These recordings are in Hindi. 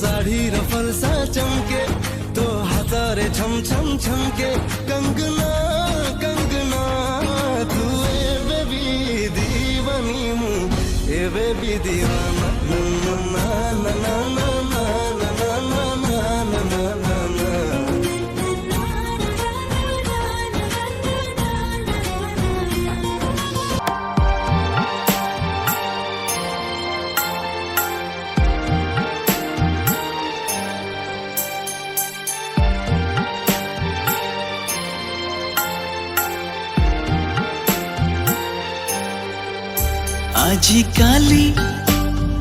ଶାଢ଼ୀର ଫର୍ସା ଚମକେ ତୋ ହାତରେ ଛମ ଛମ ଛମକେ କଙ୍ଗନା କଙ୍ଗନା ତୁ ଏବେ ବି ଦିୱାନୀ ମୁଁ ଏବେ ବି ଦିୱାନା ନା ନା ନା ନା ନା ନା ନା ନା ନା ନା ନା। आजिकाली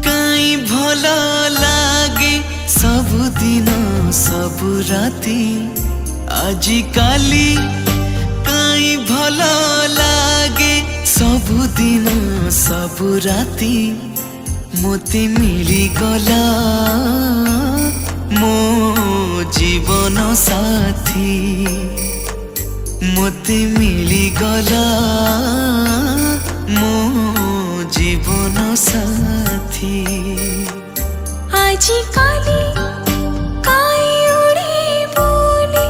काई भल लागे सबुदिन सबु राती आजिकाली काई भल लागे सबुदिन सबु राती मोते मिली गला मो जीवन साथी मोते मिली गला मो जीवन साथी आजिकाली काई उड़े बोले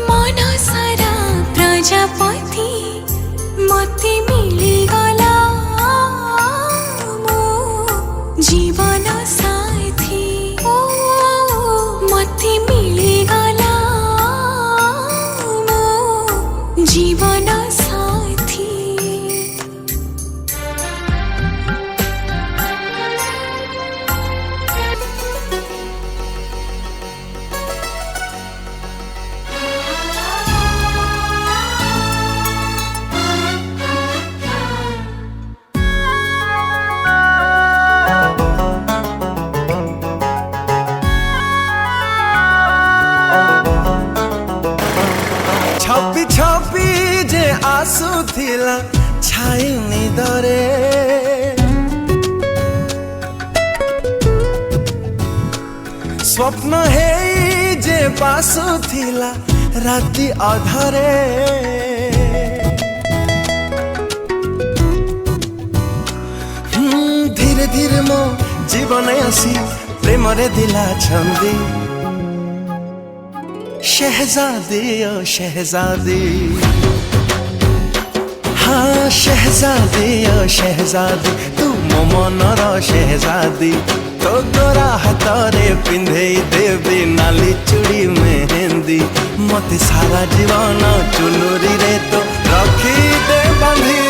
मन सारा प्रजापति मते मिली गला मो जीवन साथी ओ मते मिली गला मो जीवन साथी। छपी छपी जे आसुथिला छाई निदरे स्वप्न हे जे बासुथिला राति अधरे धीरे धीरे मो जीवन आसी प्रेम रे दिला छंदी शहजादी ओ शहजादी हाँ शहजादी ओ शहजादी तू मो मनर शहजादी तो गोरा हाथरे पिंधे देवी नाली चूड़ी मेहंदी मते सारा जीवन चुनुरी रे तो रखी दे बांधी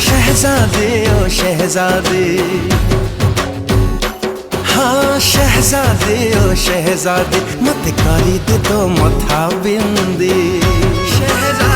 शहजादी ओ शहजादी हाँ शहजादी ओ शहजादी मत करी दे तो मथा बिंदी शहजादी।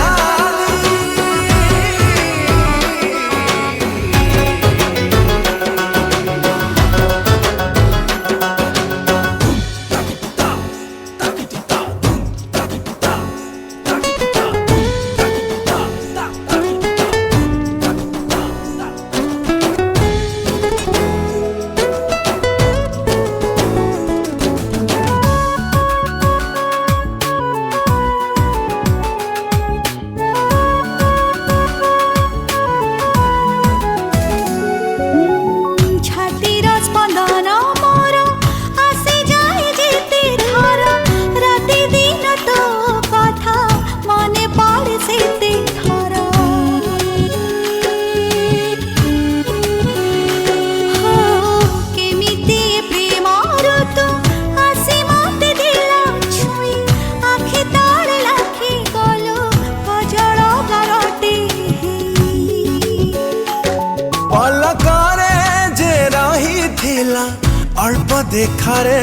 अल्प देखारे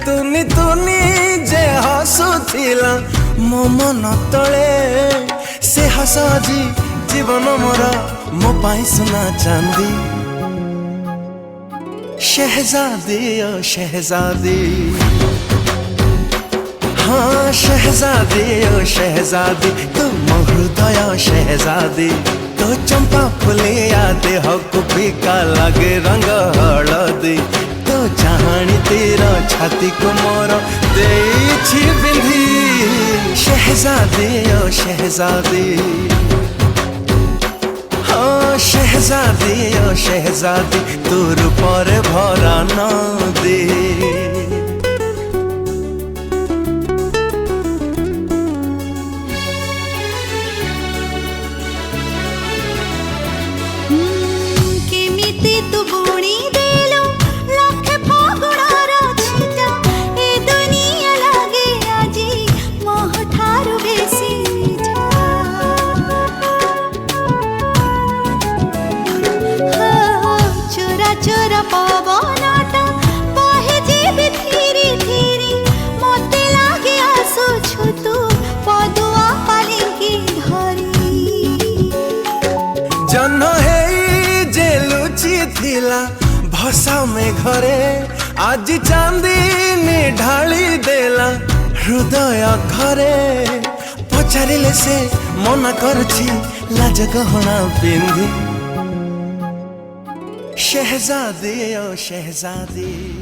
तुनी तुनी जे हसुथिला मो मन तले से हसजी जीवन मोर मो पाई सुना चांदी शहजादी ओ शहजादी हाँ शहजादी ओ शहजादी तू मो हृदय शहजादी तो चंपा फुलिया देह को फीका लगे रंग हलदी तो चाहणी तेरा छाती को मोर देछि बिंधी शहजादी ओ शहजादी हाँ शहजादी ओ शहजादी तोर पर भरा न दे। ଆସିଲା ଭସା ମେଘରେ ଆଜି ଚାନ୍ଦିନୀ ଢାଳି ଦେଲା ହୃଦୟ ଘରେ ପଚାରିଲେ ସେ ମନା କରୁଛି ଲାଜ ଗହଣା ପିନ୍ଧି शहजादी ओ शहजादी।